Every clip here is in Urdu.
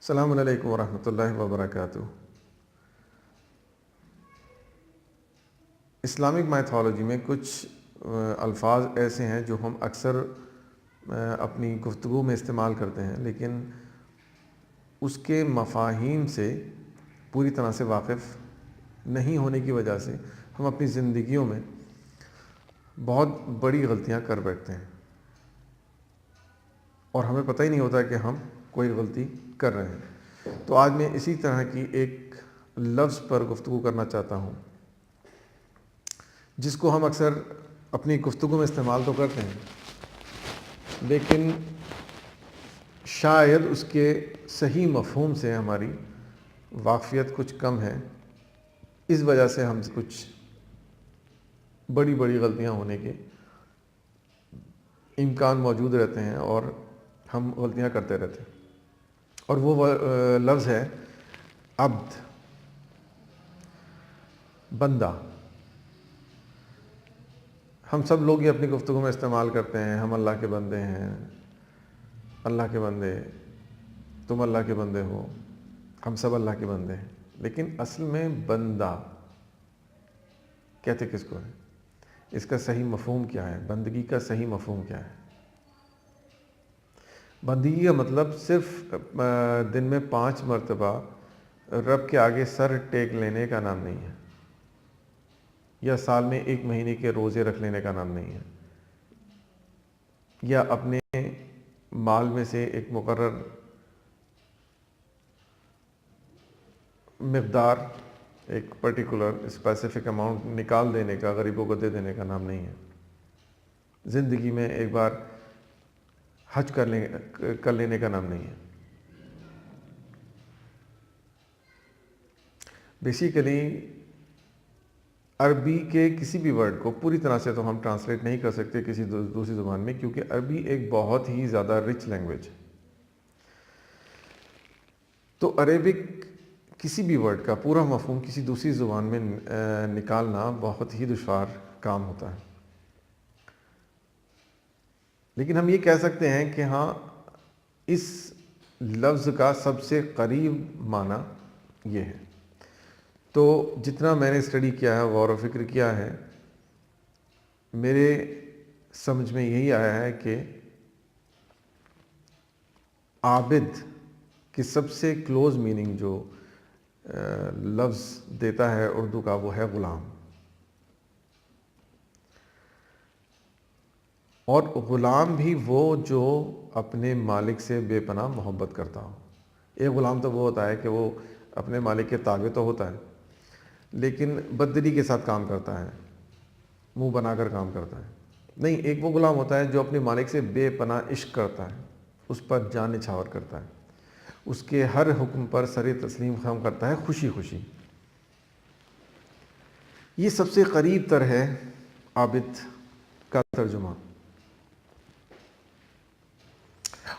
السلام علیکم ورحمۃ اللہ وبرکاتہ۔ اسلامک مائتھولوجی میں کچھ الفاظ ایسے ہیں جو ہم اکثر اپنی گفتگو میں استعمال کرتے ہیں، لیکن اس کے مفاہیم سے پوری طرح سے واقف نہیں ہونے کی وجہ سے ہم اپنی زندگیوں میں بہت بڑی غلطیاں کر بیٹھتے ہیں اور ہمیں پتہ ہی نہیں ہوتا کہ ہم کوئی غلطی کر رہے ہیں۔ تو آج میں اسی طرح کی ایک لفظ پر گفتگو کرنا چاہتا ہوں جس کو ہم اکثر اپنی گفتگو میں استعمال تو کرتے ہیں، لیکن شاید اس کے صحیح مفہوم سے ہماری واقفیت کچھ کم ہے۔ اس وجہ سے ہم کچھ بڑی بڑی غلطیاں ہونے کے امکان موجود رہتے ہیں اور ہم غلطیاں کرتے رہتے ہیں، اور وہ لفظ ہے عبد، بندہ۔ ہم سب لوگ یہ اپنی گفتگو میں استعمال کرتے ہیں، ہم اللہ کے بندے ہیں، اللہ کے بندے، تم اللہ کے بندے ہو، ہم سب اللہ کے بندے ہیں۔ لیکن اصل میں بندہ کہتے کس کو ہے؟ اس کا صحیح مفہوم کیا ہے؟ بندگی کا صحیح مفہوم کیا ہے؟ بندگی کا مطلب صرف دن میں 5 مرتبہ رب کے آگے سر ٹیک لینے کا نام نہیں ہے، یا سال میں 1 مہینے کے روزے رکھ لینے کا نام نہیں ہے، یا اپنے مال میں سے ایک مقرر مقدار، ایک پرٹیکولر اسپیسیفک اماؤنٹ نکال دینے کا، غریبوں کو دے دینے کا نام نہیں ہے۔ زندگی میں ایک بار حج کر لینے کا نام نہیں ہے۔ بیسیکلی عربی کے کسی بھی ورڈ کو پوری طرح سے تو ہم ٹرانسلیٹ نہیں کر سکتے کسی دوسری زبان میں، کیونکہ عربی ایک بہت ہی زیادہ رچ لینگویج ہے۔ تو عربک کسی بھی ورڈ کا پورا مفہوم کسی دوسری زبان میں نکالنا بہت ہی دشوار کام ہوتا ہے۔ لیکن ہم یہ کہہ سکتے ہیں کہ ہاں، اس لفظ کا سب سے قریب معنی یہ ہے۔ تو جتنا میں نے اسٹڈی کیا ہے، غور و فکر کیا ہے، میرے سمجھ میں یہی آیا ہے کہ عابد کی سب سے کلوز میننگ جو لفظ دیتا ہے اردو کا، وہ ہے غلام۔ اور غلام بھی وہ جو اپنے مالک سے بے پناہ محبت کرتا ہو۔ ایک غلام تو وہ ہوتا ہے کہ وہ اپنے مالک کے تابع تو ہوتا ہے، لیکن بددلی کے ساتھ کام کرتا ہے، منہ بنا کر کام کرتا ہے۔ نہیں، ایک وہ غلام ہوتا ہے جو اپنے مالک سے بے پناہ عشق کرتا ہے، اس پر جان نچھاور کرتا ہے، اس کے ہر حکم پر سر تسلیم خم کرتا ہے، خوشی خوشی۔ یہ سب سے قریب تر ہے عابد کا ترجمہ۔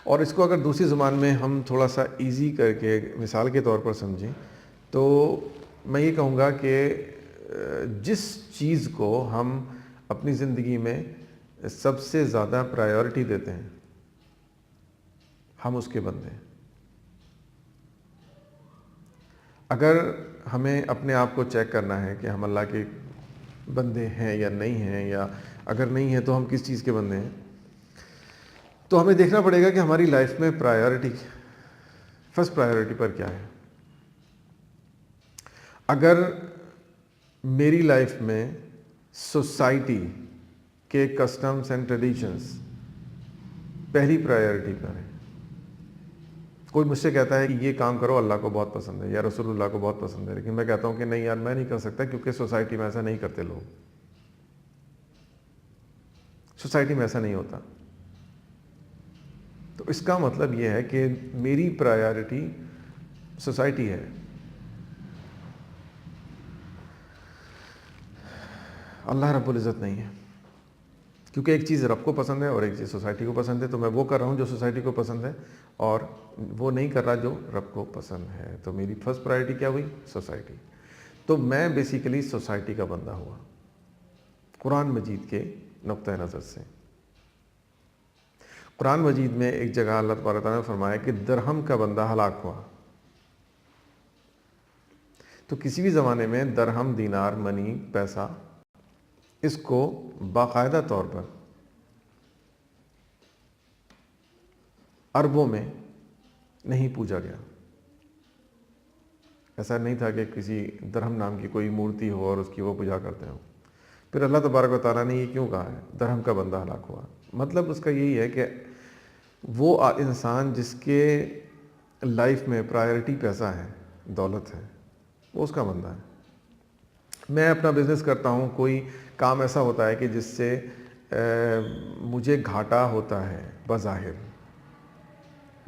اور اس کو اگر دوسری زبان میں ہم تھوڑا سا ایزی کر کے مثال کے طور پر سمجھیں تو میں یہ کہوں گا کہ جس چیز کو ہم اپنی زندگی میں سب سے زیادہ پرائیورٹی دیتے ہیں، ہم اس کے بندے ہیں۔ اگر ہمیں اپنے آپ کو چیک کرنا ہے کہ ہم اللہ کے بندے ہیں یا نہیں ہیں، یا اگر نہیں ہیں تو ہم کس چیز کے بندے ہیں، تو ہمیں دیکھنا پڑے گا کہ ہماری لائف میں فرسٹ پرائیورٹی پر کیا ہے۔ اگر میری لائف میں سوسائٹی کے کسٹمز اینڈ ٹریڈیشنز پہلی پرائیورٹی پر ہے، کوئی مجھ سے کہتا ہے کہ یہ کام کرو، اللہ کو بہت پسند ہے یا رسول اللہ کو بہت پسند ہے، لیکن میں کہتا ہوں کہ نہیں یار، میں نہیں کر سکتا، کیونکہ سوسائٹی میں ایسا نہیں کرتے لوگ، سوسائٹی میں ایسا نہیں ہوتا۔ تو اس کا مطلب یہ ہے کہ میری پرائیورٹی سوسائٹی ہے۔ اللہ رب العزت نہیں ہے، کیونکہ ایک چیز رب کو پسند ہے اور ایک چیز سوسائٹی کو پسند ہے۔ تو میں وہ کر رہا ہوں جو سوسائٹی کو پسند ہے، اور وہ نہیں کر رہا جو رب کو پسند ہے۔ تو میری فرسٹ پرائیورٹی کیا ہوئی؟ سوسائٹی۔ تو میں بیسیکلی سوسائٹی کا بندہ ہوا قرآن مجید کے نقطہ نظر سے۔ قرآن مجید میں ایک جگہ اللہ تبارک تعالیٰ نے فرمایا کہ درہم کا بندہ ہلاک ہوا، تو کسی بھی زمانے میں درہم، دینار، منی، پیسہ، اس کو باقاعدہ طور پر اربوں میں نہیں پوجا گیا. ایسا نہیں تھا کہ کسی درہم نام کی کوئی مورتی ہو اور اس کی وہ پوجا کرتے ہوں. پھر اللہ تبارک و تعالیٰ نے یہ کیوں کہا ہے درہم کا بندہ ہلاک ہوا؟ مطلب اس کا یہی ہے کہ وہ انسان جس کے لائف میں پرائرٹی پیسہ ہے، دولت ہے، وہ اس کا بندہ ہے. میں اپنا بزنس کرتا ہوں، کوئی کام ایسا ہوتا ہے کہ جس سے مجھے گھاٹا ہوتا ہے، بظاہر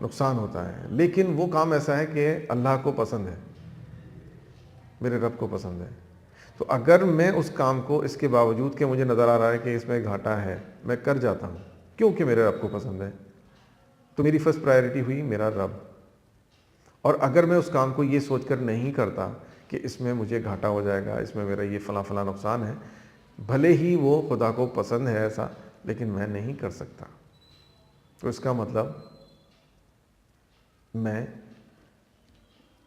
نقصان ہوتا ہے، لیکن وہ کام ایسا ہے کہ اللہ کو پسند ہے، میرے رب کو پسند ہے. تو اگر میں اس کام کو اس کے باوجود کہ مجھے نظر آ رہا ہے کہ اس میں گھاٹا ہے، میں کر جاتا ہوں کیونکہ میرے رب کو پسند ہے، تو میری فرسٹ پرائرٹی ہوئی میرا رب. اور اگر میں اس کام کو یہ سوچ کر نہیں کرتا کہ اس میں مجھے گھاٹا ہو جائے گا، اس میں میرا یہ فلاں فلاں نقصان ہے، بھلے ہی وہ خدا کو پسند ہے ایسا، لیکن میں نہیں کر سکتا، تو اس کا مطلب میں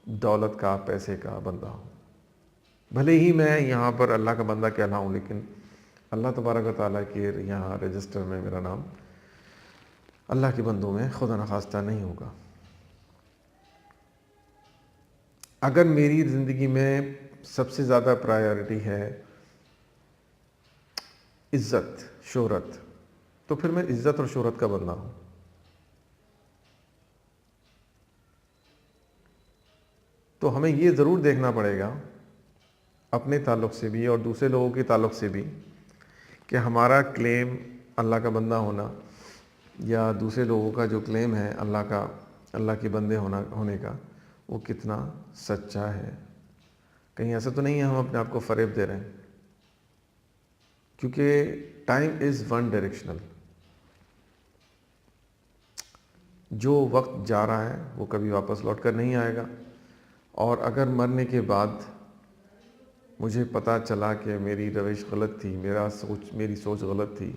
دولت کا، پیسے کا بندہ ہوں. بھلے ہی میں یہاں پر اللہ کا بندہ کہلاؤں، لیکن اللہ تبارک و تعالیٰ کے یہاں رجسٹر میں میرا نام اللہ کے بندوں میں خدا نخواستہ نہیں ہوگا. اگر میری زندگی میں سب سے زیادہ پرائیورٹی ہے عزت، شہرت، تو پھر میں عزت اور شہرت کا بندہ ہوں. تو ہمیں یہ ضرور دیکھنا پڑے گا اپنے تعلق سے بھی اور دوسرے لوگوں کے تعلق سے بھی کہ ہمارا کلیم اللہ کا بندہ ہونا یا دوسرے لوگوں کا جو کلیم ہے اللہ کے بندے ہونے کا، وہ کتنا سچا ہے. کہیں ایسا تو نہیں ہے ہم اپنے آپ کو فریب دے رہے ہیں، کیونکہ ٹائم از ون ڈائریکشنل. جو وقت جا رہا ہے وہ کبھی واپس لوٹ کر نہیں آئے گا. اور اگر مرنے کے بعد مجھے پتہ چلا کہ میری روش غلط تھی، میری سوچ غلط تھی،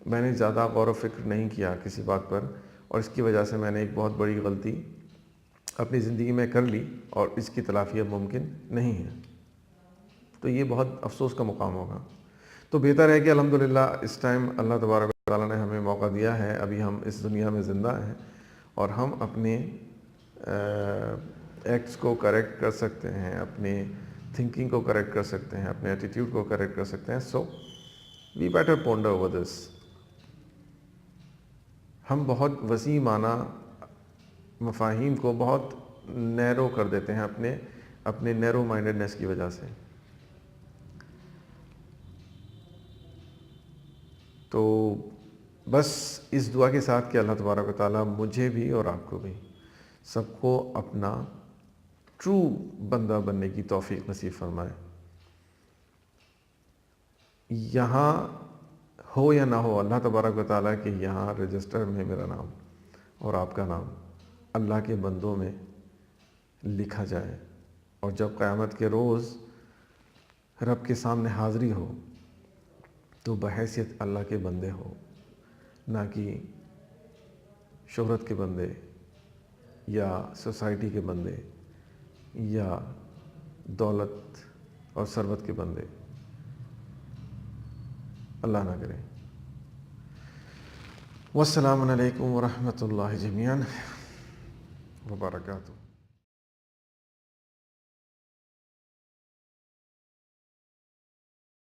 میں نے زیادہ غور و فکر نہیں کیا کسی بات پر، اور اس کی وجہ سے میں نے ایک بہت بڑی غلطی اپنی زندگی میں کر لی اور اس کی تلافی اب ممکن نہیں ہے، تو یہ بہت افسوس کا مقام ہوگا. تو بہتر ہے کہ الحمدللہ اس ٹائم اللہ تبارک و تعالیٰ نے ہمیں موقع دیا ہے، ابھی ہم اس دنیا میں زندہ ہیں اور ہم اپنے ایکٹس کو کریکٹ کر سکتے ہیں، اپنے تھنکنگ کو کریکٹ کر سکتے ہیں، اپنے ایٹیٹیوڈ کو کریکٹ کر سکتے ہیں. So we better ponder over this. ہم بہت وسیع معنی مفاہیم کو بہت نیرو کر دیتے ہیں اپنے نیرو مائنڈڈنیس کی وجہ سے. تو بس اس دعا کے ساتھ کہ اللہ تبارک و تعالیٰ مجھے بھی اور آپ کو بھی سب کو اپنا ٹرو بندہ بننے کی توفیق نصیب فرمائے. یہاں ہو یا نہ ہو، اللہ تبارک و تعالیٰ کے یہاں رجسٹر میں میرا نام اور آپ کا نام اللہ کے بندوں میں لکھا جائے، اور جب قیامت کے روز رب کے سامنے حاضری ہو تو بحیثیت اللہ کے بندے ہو، نہ کہ شہرت کے بندے یا سوسائٹی کے بندے یا دولت اور ثروت کے بندے. اللہ نہ کرے. والسلام علیکم ورحمۃ اللہ جمیعاً وبرکاتہ.